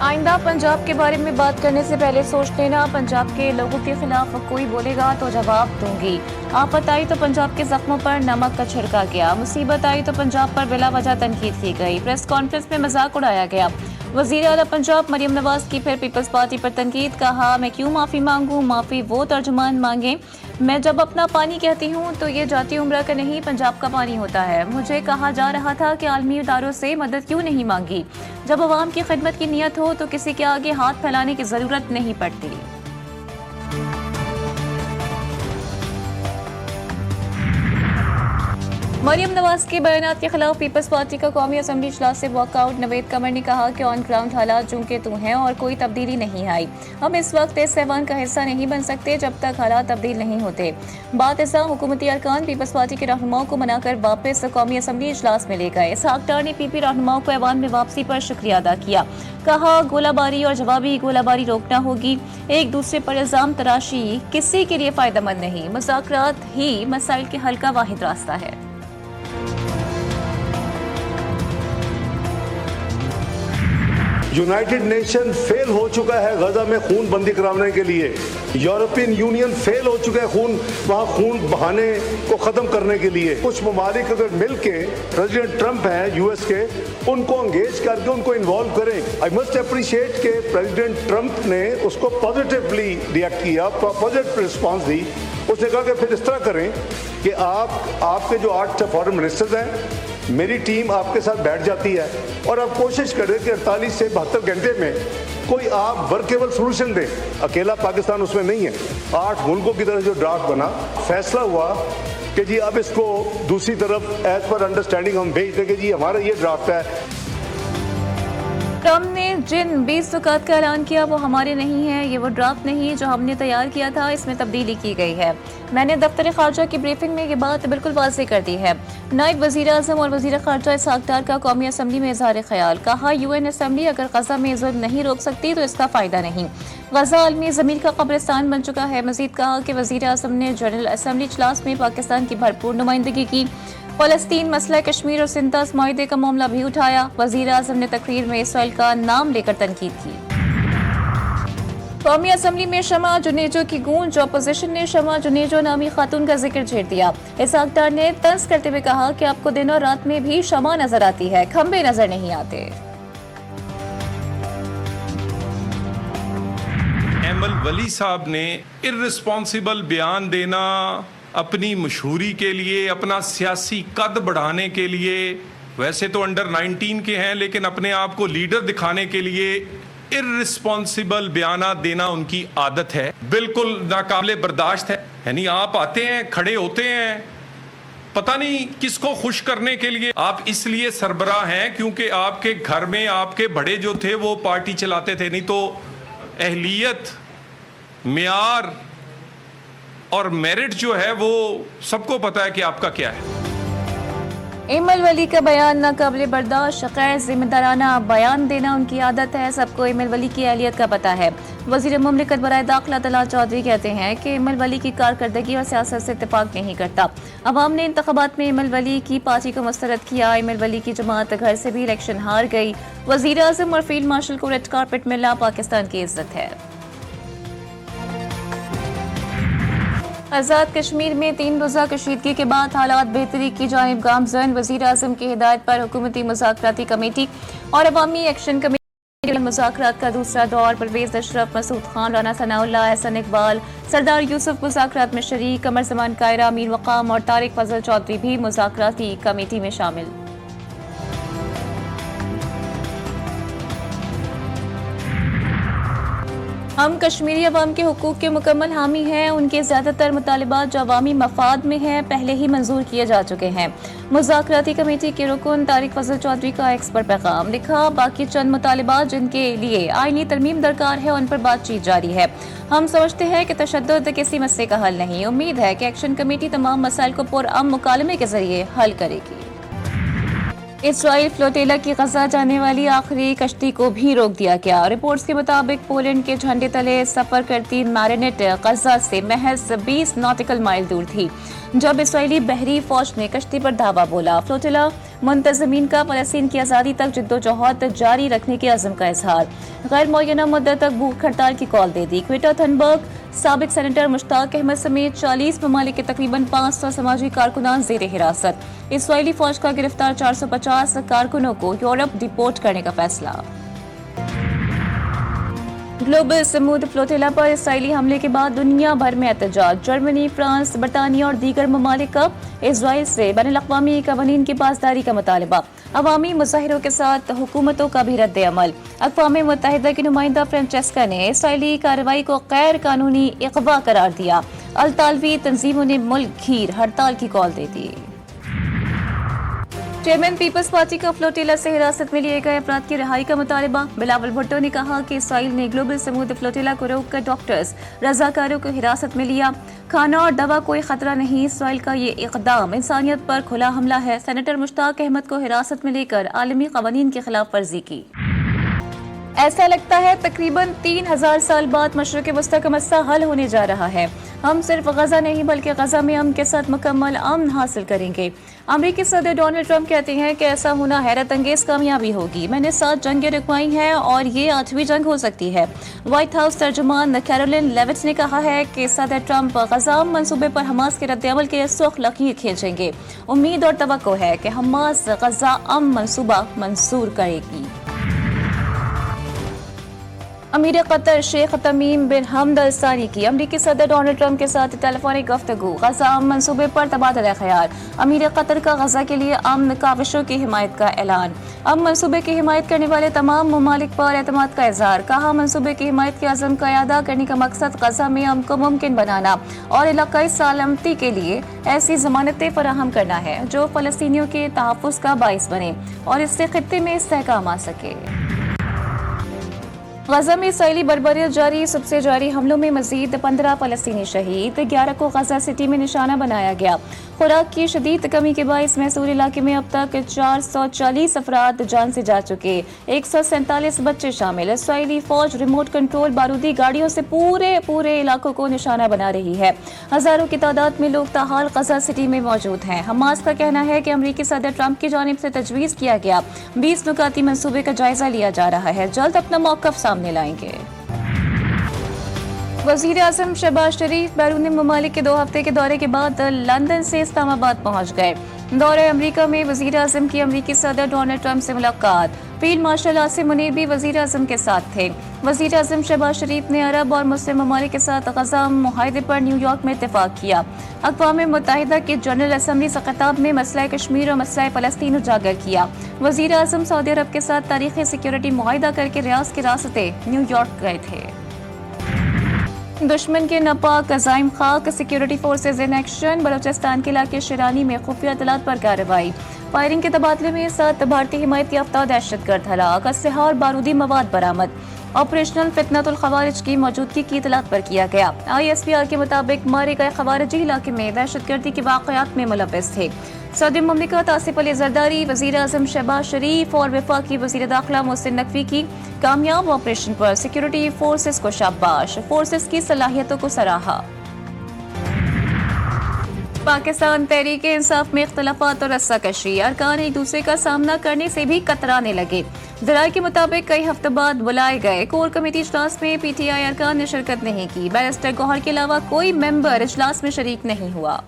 آئندہ پنجاب کے بارے میں بات کرنے سے پہلے سوچ لینا، پنجاب کے لوگوں کے خلاف کوئی بولے گا تو جواب دوں گی۔ آفت آئی تو پنجاب کے زخموں پر نمک کا چھڑکا گیا، مصیبت آئی تو پنجاب پر بلا وجہ تنقید کی گئی، پریس کانفرنس میں مذاق اڑایا گیا۔ وزیر اعلیٰ پنجاب مریم نواز کی پھر پیپلز پارٹی پر تنقید، کہا میں کیوں معافی مانگوں، معافی وہ ترجمان مانگیں، میں جب اپنا پانی کہتی ہوں تو یہ جاتی عمرہ کا نہیں پنجاب کا پانی ہوتا ہے۔ مجھے کہا جا رہا تھا کہ عالمی اداروں سے مدد کیوں نہیں مانگی، جب عوام کی خدمت کی نیت ہو تو کسی کے آگے ہاتھ پھیلانے کی ضرورت نہیں پڑتی۔ مریم نواز کے بیانات کے خلاف پیپلز پارٹی کا قومی اسمبلی اجلاس سے واک آؤٹ، نوید قمر نے کہا کہ آن گراؤنڈ حالات چونکہ تو ہیں اور کوئی تبدیلی نہیں آئی، ہم اس وقت اس ایوان کا حصہ نہیں بن سکتے جب تک حالات تبدیل نہیں ہوتے۔ بات ایسا حکومتی ارکان پیپلز پارٹی کے رہنماؤں کو منا کر واپس قومی اسمبلی اجلاس میں لے گئے۔ اسحاق ڈار نے پی پی رہنماؤں کو ایوان میں واپسی پر شکریہ ادا کیا، کہا گولہ باری اور جوابی گولہ باری روکنا ہوگی، ایک دوسرے پر الزام تراشی کسی کے لیے فائدہ مند نہیں، مذاکرات ہی مسائل کے حل کا واحد راستہ ہے۔ یونائٹڈ نیشن فیل ہو چکا ہے غزہ میں خون بندی کرانے کے لیے، یورپین یونین فیل ہو چکا ہے وہاں خون بہانے کو ختم کرنے کے لیے۔ کچھ ممالک اگر مل کے پریزیڈنٹ ٹرمپ ہیں یو ایس کے، ان کو انگیج کر کے ان کو انوالو کریں۔ آئی مسٹ اپریشیٹ کہ پریزیڈنٹ ٹرمپ نے اس کو پازیٹیولی ریئیکٹ کیا، پازیٹیو رسپانس دی۔ اس نے کہا کہ پھر اس طرح کریں کہ آپ کے جو 8 فارن منسٹرز ہیں، میری ٹیم آپ کے ساتھ بیٹھ جاتی ہے اور آپ کوشش کریں کہ 48 سے 72 گھنٹے میں کوئی آپ ورکیبل سولوشن دیں۔ اکیلا پاکستان اس میں نہیں ہے، 8 ملکوں کی طرف جو ڈرافٹ بنا، فیصلہ ہوا کہ جی اب اس کو دوسری طرف ایز پر انڈرسٹینڈنگ ہم بھیج دیں کہ جی ہمارا یہ ڈرافٹ ہے۔ ٹرمپ نے جن 20 نکات کا اعلان کیا وہ ہمارے نہیں ہیں، یہ وہ ڈرافٹ نہیں جو ہم نے تیار کیا تھا، اس میں تبدیلی کی گئی ہے۔ میں نے دفتر خارجہ کی بریفنگ میں یہ بات بالکل واضح کر دی ہے۔ نائب وزیر اعظم اور وزیر خارجہ اسحاق ڈار کا قومی اسمبلی میں اظہار خیال، کہا یو این اسمبلی اگر غزہ میں ظلم نہیں روک سکتی تو اس کا فائدہ نہیں، غزہ عالمی ضمیر کا قبرستان بن چکا ہے۔ مزید کہا کہ وزیر اعظم نے جنرل اسمبلی اجلاس میں پاکستان کی بھرپور نمائندگی کی، فلسطین، مسئلہ کشمیر اور سنتاس معاہدے کا معاملہ بھی اٹھایا۔ وزیر اعظم نے تقریر میں اسرائیل کا نام لے کر تنقید کی۔ قومی اسمبلی میں شمع جنیجو کی گونج، اپوزیشن نے شمع جنیجو نامی خاتون کا ذکر چھیڑ دیا۔ اسحاق ڈار نے طنز کرتے ہوئے کہا کہ آپ کو دن اور رات میں بھی شمع نظر آتی ہے، کھمبے نظر نہیں آتے۔ ایمل ولی صاحب نے ارسپانسبل بیان دینا اپنی مشہوری کے لیے، اپنا سیاسی قد بڑھانے کے لیے، ویسے تو انڈر 19 کے ہیں لیکن اپنے آپ کو لیڈر دکھانے کے لیے ارسپانسبل بیانات دینا ان کی عادت ہے، بالکل ناقابل برداشت ہے۔ یعنی آپ آتے ہیں، کھڑے ہوتے ہیں، پتہ نہیں کس کو خوش کرنے کے لیے۔ آپ اس لیے سربراہ ہیں کیونکہ آپ کے گھر میں آپ کے بڑے جو تھے وہ پارٹی چلاتے تھے، نہیں تو اہلیت، معیار اور میرٹ جو ہے وہ سب کو پتا ہے کہ آپ کا کیا ہے۔ ایمل ولی کا بیان ناقابل برداشت، غیر ذمہ دارانہ بیان دینا ان کی عادت ہے، سب کو ایمل ولی کی اہلیت کا پتہ ہے۔ وزیر مملکت برائے داخلہ طلعت چودھری کہتے ہیں کہ ایمل ولی کی کارکردگی اور سیاست سے اتفاق نہیں کرتا۔ عوام نے انتخابات میں ایمل ولی کی پارٹی کو مسترد کیا، ایمل ولی کی جماعت گھر سے بھی الیکشن ہار گئی۔ وزیر اعظم اور فیلڈ مارشل کو ریڈ کارپٹ ملنا پاکستان کی عزت ہے۔ آزاد کشمیر میں 3 روزہ کشیدگی کے بعد حالات بہتری کی جانب گامزن، وزیر اعظم کی ہدایت پر حکومتی مذاکراتی کمیٹی اور عوامی ایکشن کمیٹی مذاکرات کا دوسرا دور، پرویز اشرف، مسعود خان، رانا ثناء اللہ، احسن اقبال، سردار یوسف مذاکرات میں شریک، قمر زمان کائرہ، میر مقام اور طارق فضل چودھری بھی مذاکراتی کمیٹی میں شامل۔ ہم کشمیری عوام کے حقوق کے مکمل حامی ہیں، ان کے زیادہ تر مطالبات جو عوامی مفاد میں ہیں پہلے ہی منظور کیے جا چکے ہیں۔ مذاکراتی کمیٹی کے رکن طارق فضل چودھری کا ایکس پر پیغام، لکھا باقی چند مطالبات جن کے لیے آئینی ترمیم درکار ہے ان پر بات چیت جاری ہے۔ ہم سمجھتے ہیں کہ تشدد کسی مسئلے کا حل نہیں، امید ہے کہ ایکشن کمیٹی تمام مسائل کو پرامن مکالمے کے ذریعے حل کرے گی۔ اسرائیل فلوٹیلا کی غزہ جانے والی آخری کشتی کو بھی روک دیا گیا۔ رپورٹس کے مطابق پولینڈ کے جھنڈے تلے سفر کرتی میرینیٹ غزہ سے محض 20 ناٹیکل مائل دور تھی جب اسرائیلی بحری فوج نے کشتی پر دھاوا بولا۔ فلوٹیلا मुंतज़मीन का फ़लस्तीन की आज़ादी तक जद्दोजहद जारी रखने के अज़्म का इजहार। गैर मुअय्यना मुद्दत तक भूख हड़ताल की कॉल दे दी। ग्रेटर थनबर्ग साबिक सेनेटर मुश्ताक अहमद समेत 40 ममालिक के तकरीबन 500 समाजी कारकुनान ज़ेर हिरासत। इसराइली फौज का गिरफ्तार 450 कारकुनों को यूरोप डिपोर्ट करने का फैसला। ग्लोबल समूद फ्लोटिला पर इसराइली हमले के बाद दुनिया भर में एहतजाज। जर्मनी, फ्रांस, बरतानिया और दीगर ममालिक का इसराइल से बैनुल-अक़वामी क़वानीन की पासदारी का मुतालबा। अवामी मुज़ाहिरों के साथ हुकूमतों का भी रद्द अमल। अक़वाम मुत्तहिदा की नुमाइंदा फ्रांचेस्का ने इसराइली कार्रवाई को गैर कानूनी इक़वा करार दिया। अल-तालवी तंजीमों ने मुल्क घीर हड़ताल की कॉल दे दी। चेयरमैन पीपल्स पार्टी का फ्लोटिला से हिरासत में लिए गए अफराद की रिहाई का मुतालबा। बिलावल भुट्टो ने कहा कि इसराइल ने ग्लोबल समूद फ्लोटिला को रोककर डॉक्टर्स रजाकारों को हिरासत में लिया। खाना और दवा कोई खतरा नहीं, इसराइल का ये इक़दाम इंसानियत पर खुला हमला है। सेनेटर मुश्ताक अहमद को हिरासत में लेकर आलमी क़वानीन की खिलाफ वर्जी की। ऐसा लगता है तकरीबन 3000 साल बाद मशरिक़ वस्ता का मसला हल होने जा रहा है। हम सिर्फ गजा नहीं बल्कि गजा में अमन के साथ मुकम्मल अमन हासिल करेंगे। अमरीकी सदर डोनाल्ड ट्रंप कहते हैं कि ऐसा होना हैरत अंगेज कामयाबी होगी। मैंने 7 जंगें रुकवाई हैं और ये 8वीं जंग हो सकती है। व्हाइट हाउस तर्जुमान कैरोलिन लेविट ने कहा है कि सदर ट्रंप गजा मंसूबे पर हमास के रद्द-ए-अमल के सुर्ख लकीर खींचेंगे। उम्मीद और तवक्को है कि हमास गजा अमन मंसूबा मंजूर करेगी। अमीर कतर शेख तमीम बिन हमद अल सानी की अमरीकी सदर डोनाल्ड ट्रंप के साथ टेलीफोनिक गुफ्तगू। गजा अमन मंसूबे पर तबादला ख्याल। अमीर कतर का गजा के लिए अमन काविशों की हिमायत का ऐलान। अमन मंसूबे की हिमायत करने वाले तमाम ममालिक पर एतमाद का इजहार। कहा मंसूबे की हिमायत के अज़म का अदा करने का मकसद गजा में अमन को मुमकिन बनाना और इलाकाई सलामती के लिए ऐसी ज़मानतें फराहम करना है जो फ़लस्तीनियों के तहफ़्फ़ुज़ का बाइस बने और इससे खित्ते में इस्तेहकाम आ सके। गजा में इसराइली बर्बरियत जारी। सबसे जारी हमलों में मजीद 15 फ़लस्तीनी शहीद। 11 को गजा सिटी में निशाना बनाया गया। खुराक की शदीद कमी के बाइस मैसूर इलाके में अब तक 440 अफराद जान से जा चुके, 147 बच्चे शामिल। इसराइली फौज रिमोट कंट्रोल बारूदी गाड़ियों से पूरे इलाकों को निशाना बना रही है। हजारों की तादाद में लोग ताहाल गजा सिटी में मौजूद हैं। हमास का कहना है कि अमरीकी सदर ट्रंप की जानिब से तजवीज़ किया गया 20 नुकाती मंसूबे का जायजा लिया जा रहा है। जल्द अपना मौक़िफ़ सामने लाएंगे। वज़ीर आज़म शहबाज शरीफ बैरून ममालिक के 2 हफ्ते के दौरे के बाद लंदन से इस्लामाबाद पहुंच गए। दौरे अमरीका में वज़ीर आज़म की अमरीकी सदर डोनाल्ड ट्रंप से मुलाकात। फील्ड मार्शल आसिम मुनीर भी वज़ीर आज़म के साथ थे। वज़ीर आज़म शहबाज शरीफ ने अरब और मुस्लिम ममालिक के साथ गजा मुआहदे पर न्यूयॉर्क में इत्तेफाक किया। अक़वाम मुत्तहिदा की जनरल असम्बली से खिताब में मसला कश्मीर और मसला फ़लस्तीन उजागर किया। वज़ीर आज़म सऊदी अरब के साथ तारीख़ी सिक्योरिटी मुआहदा करके रियाज के रास्ते न्यूयॉर्क गए थे। दुश्मन के नापाक अज़ाइम खाक। Security forces in action. Balochistan के इलाके शिरानी में खुफिया इत्तलात पर कार्रवाई। फायरिंग के तबादले में 7 भारतीय हिमायत याफ्ता दहशतगर्द हलाक। असलहा और बारूदी मवाद बरामद। ऑपरेशनल फितनतुल खवारिज की मौजूदगी की इत्तलात पर किया गया। ISPR के मुताबिक मारे गए खवारिजी इलाके में दहशतगर्दी के वाक़यात में मुलव्वस थे। सदर मुमलिकत आसिफ अली ज़रदारी, वज़ीर आज़म शहबाज शरीफ और वफाकी वज़ीर दाखिला मोहसिन नकवी की कामयाब ऑपरेशन पर सिक्योरिटी फोर्सेस को शाबाश। फोर्सेस की सलाहियतों को सराहा। पाकिस्तान तहरीक इंसाफ में इख्तलाफात और रस्साकशी। अरकान एक दूसरे का सामना करने से भी कतराने लगे। ज़राए के मुताबिक कई हफ्ते बाद बुलाए गए कोर कमेटी इजलास में PTI अरकान ने शिरकत नहीं की। बैरिस्टर गौहर के अलावा कोई मेंबर इजलास में शरीक नहीं हुआ।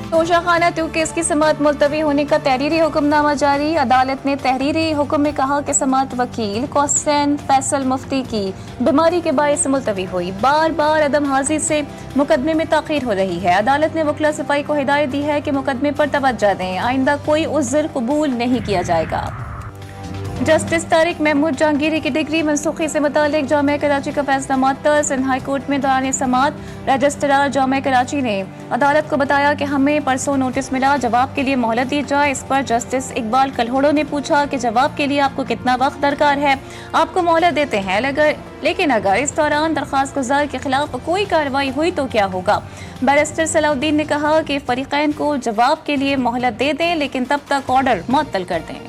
तोशाखाना 2 केस की समाअत मुलतवी होने का तहरीरी हुक्मनामा जारी। अदालत ने तहरीरी हुक्म में कहा कि समाअत वकील कोसैन फैसल मुफ्ती की बीमारी के बायस मुलतवी हुई। बार बार अदम हाजिर से मुकदमे में ताख़ीर हो रही है। अदालत ने वकला सफाई को हिदायत दी है कि मुकदमे पर तवज्जो दें। आइंदा कोई उज़्र कबूल नहीं किया जाएगा। जस्टिस तारिक महमूद जहांगीरी की डिग्री मनसूखी से मुतालिक जामिया कराची का फैसला मुअत्तल। सिंध हाई कोर्ट में दौरान समाअत रजिस्ट्रार जामिया कराची ने अदालत को बताया कि हमें परसों नोटिस मिला, जवाब के लिए मोहलत दी जाए। इस पर जस्टिस इकबाल कल्होड़ो ने पूछा कि जवाब के लिए आपको कितना वक्त दरकार है। आपको मोहलत देते हैं, लेकिन अगर इस दौरान दरख्वास्त गुजार के खिलाफ कोई कार्रवाई हुई तो क्या होगा। बैरिस्टर सलाउद्दीन ने कहा कि फरीकैन को जवाब के लिए मोहलत दे दें, लेकिन तब तक ऑर्डर मुअत्तल कर दें।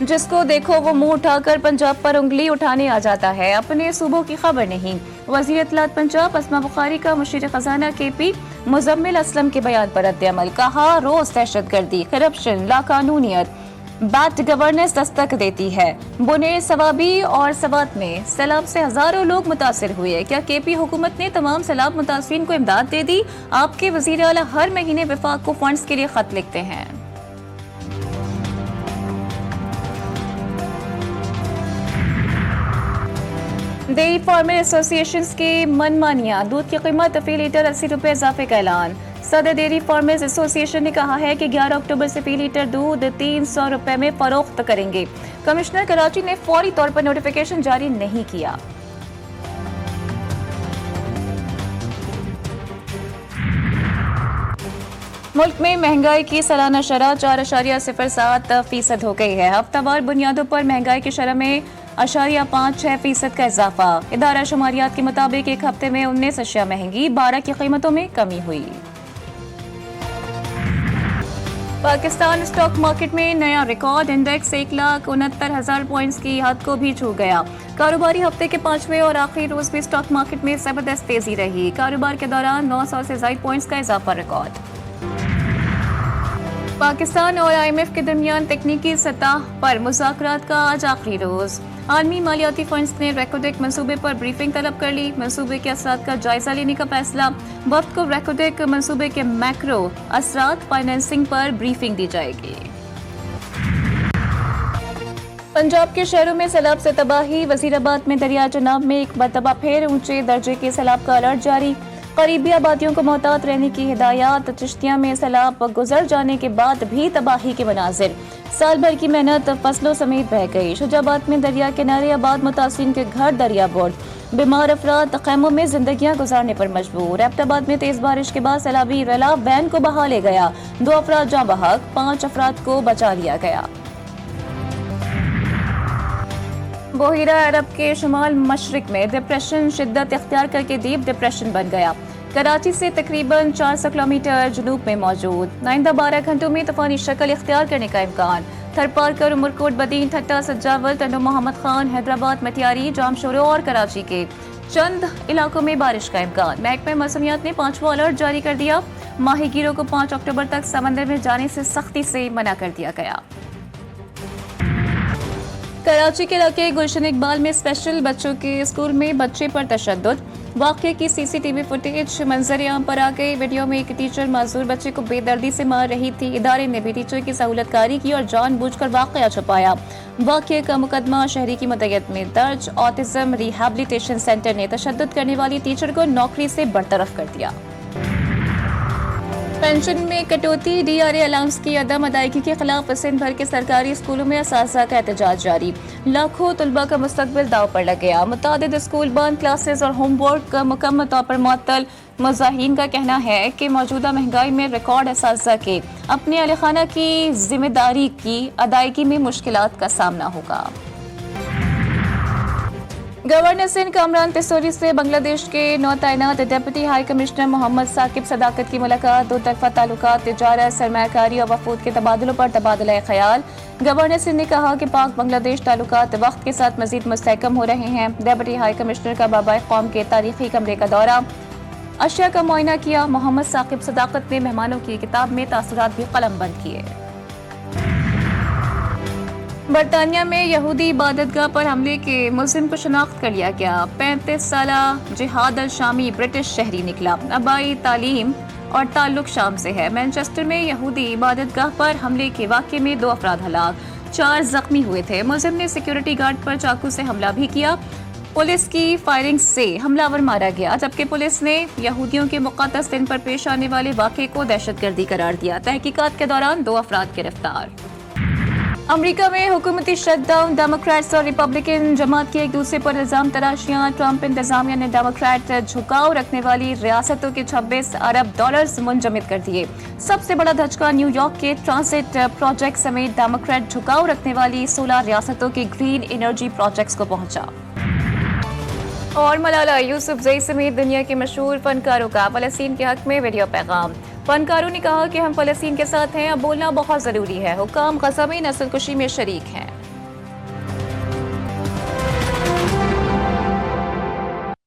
जिसको देखो वो मुंह उठाकर पंजाब पर उंगली उठाने आ जाता है, अपने सूबों की खबर नहीं। वज़ीर इत्तलात पंजाब अस्मा बुखारी का मुशीर खजाना KP मुजम्मिल असलम के बयान पर रद्द-ए-अमल। कहा, रोज दहशतगर्दी, करप्शन, लाकानूनियत, बैड गवर्नेंस दस्तक देती है। बुनेर, सवाबी और सवात में सैलाब से हजारों लोग मुतासिर हुए। क्या KP हुकूमत ने तमाम सैलाब मुतासिरीन को इमदाद दे दी? आपके वज़ीर आला हर महीने वफाक को फंड्स के लिए खत लिखते हैं। डेयरी फार्मर एसोसिएशंस की मनमानियां, दूध की कीमत फी लीटर 80 रुपये इजाफे का ऐलान। सदर डेयरी फार्मर्स एसोसिएशन ने कहा है कि 11 अक्टूबर से फी लीटर दूध 300 रुपये में फरोख्त करेंगे। कमिश्नर कराची ने फौरी तौर पर नोटिफिकेशन जारी नहीं किया। मुल्क में महंगाई की सालाना शरह 4.07% हो गई है। हफ्तावार बुनियादों पर महंगाई की शरह में 0.56% का इजाफा। इदारा शुमारियात के मुताबिक एक हफ्ते में 19 अशिया महंगी, 12 की कीमतों में कमी हुई। पाकिस्तान स्टॉक मार्केट में नया रिकॉर्ड, इंडेक्स 1,69,000 पॉइंट्स की हद को भी छू गया। कारोबारी हफ्ते के 5वें और आखिरी रोज भी स्टॉक मार्केट में जबरदस्त तेजी रही। कारोबार के दौरान 900 से ज्यादा पॉइंट्स का इजाफा रिकॉर्ड। पाकिस्तान और IMF के दरमियान तकनीकी सतह पर मुज़ाकरात का आज आखिरी रोज। आलमी मालियाती फंड्स ने रेकोडेक मंसूबे पर ब्रीफिंग तलब कर ली। मंसूबे के असरात का जायजा लेने का फैसला। वक्त को रेकोडेक मंसूबे के मैक्रो असरात फाइनेंसिंग पर ब्रीफिंग दी जाएगी। पंजाब के शहरों में सैलाब से तबाही। वजीराबाद में दरिया जनाब में एक मरतबा फिर ऊंचे दर्जे के सैलाब का अलर्ट जारी। करीबी आबादियों को मोहतात रहने की हिदायत। चिश्तिया में सैलाब गुजर जाने के बाद भी तबाही के मनाजिर। साल भर की मेहनत फसलों समेत बह गई। शुजाबाद में दरिया किनारे आबाद मुतासिरीन के घर दरिया बोर्ड। बीमार अफराद खैमों में जिंदगियां गुजारने पर मजबूर। एबटाबाद में तेज बारिश के बाद सैलाबी रेला वैन को बहा ले गया। 2 अफराद जाँ बहक, 5 अफराद को बचा लिया गया। बहिरा अरब के शुमाल मशरिक में डिप्रेशन शिद्दत इख्तियार करके डीप डिप्रेशन बन गया। कराची से तकरीबन 400 किलोमीटर जुनूब में मौजूद। आइंदा 12 घंटों में तूफानी शक्ल इख्तियार करने का इम्कान। थरपारकर, उमरकोट, बदीन, ठट्टा, सज्जावल, टंडो मोहम्मद खान, हैदराबाद, मटियारी, जामशोरो और कराची के चंद इलाकों में बारिश का इम्कान। महकमा मौसमियात ने 5वां अलर्ट जारी कर दिया। माहीगीरों को 5 अक्टूबर तक समंदर में जाने से सख्ती से मना कर दिया गया। कराची के इलाके गुलशन इकबाल में स्पेशल बच्चों के स्कूल में बच्चे पर तशद्दुद। वाक़े की CCTV फुटेज मंजर आम पर आ गई। वीडियो में एक टीचर माजूर बच्चे को बेदर्दी से मार रही थी। इदारे ने भी टीचर की सहूलतकारी की और जानबूझकर वाक़या छुपाया। वाक़े का मुकदमा शहरी की मदयत में दर्ज। ऑटिज्म रिहैबिलिटेशन सेंटर ने तशद्दुद करने वाली टीचर को नौकरी से बरतरफ कर दिया। पेंशन में कटौती, DRA अलाउंस की अदम अदायगी के खिलाफ सिंध भर के सरकारी स्कूलों में असातिज़ा का एहतजाज जारी। लाखों तलबा का मुस्तकबिल दाव पर लग गया। मुतादिद स्कूल बंद, क्लासेस और होमवर्क मुकम्मल तौर पर मुअत्तल। मुज़ाहिरीन का कहना है कि मौजूदा महंगाई में रिकॉर्ड असातिज़ा के अपने अहल खाना की जिम्मेदारी की अदायगी में मुश्किलात का सामना होगा। गवर्नर सिंध कामरान तिसोरी से बांग्लादेश के नौ तैनात deputy high commissioner Mohammad Saqib Sadaqat की मुलाकात। 2 तरफा ताल्लुकात, तिजारत, सरमायाकारी और वफूद के तबादलों पर तबादला ख्याल। गवर्नर सिंध ने कहा कि पाक बांग्लादेश ताल्लुकात वक्त के साथ मजीद मुस्तहकम हो रहे हैं। डिप्टी हाई कमिश्नर का बाबाए कौम के तारीखी कमरे का दौरा, अशिया का मुआयना किया। मोहम्मद साकिब सदाकत ने मेहमानों की किताब में तासुरात भी कलमबंद किए। बरतानिया में यहूदी इबादतगाह पर हमले के मुलजिम को शनाख्त कर लिया गया। 35 साला जिहाद अल शामी ब्रिटिश शहरी निकला। आबाई तालीम और ताल्लुक शाम से है। मैनचेस्टर में यहूदी इबादतगाह पर हमले के वाक़े में 2 अफराद हलाक, 4 जख्मी हुए थे। मुलजिम ने सिक्योरिटी गार्ड पर चाकू से हमला भी किया। पुलिस की फायरिंग से हमलावर मारा गया, जबकि पुलिस ने यहूदियों के मुक़द्दस दिन पर पेश आने वाले वाक़े को दहशतगर्दी करार दिया। तहकीकात के दौरान 2 अफराद गिरफ्तार। अमेरिका में हुकूमती शटडाउन, डेमोक्रेट्स और रिपब्लिकन जमात की एक दूसरे पर इल्जाम तराशियां। ट्रंप इंतजामिया ने डेमोक्रेट झुकाव रखने वाली रियासतों के 26 अरब डॉलर्स मुंजमद कर दिए। सबसे बड़ा धचका न्यूयॉर्क के ट्रांसिट प्रोजेक्ट समेत डेमोक्रेट झुकाव रखने वाली 16 रियासतों के ग्रीन एनर्जी प्रोजेक्ट्स को पहुंचा। और मलाला यूसुफजई समेत दुनिया के मशहूर फनकारों का फलस्तीन के हक में वीडियो पैगाम। फनकारों ने कहा कि हम फलस्तीन के साथ हैं, अब बोलना बहुत जरूरी है। हुकाम गज़ा में नस्ल कुशी में शरीक हैं।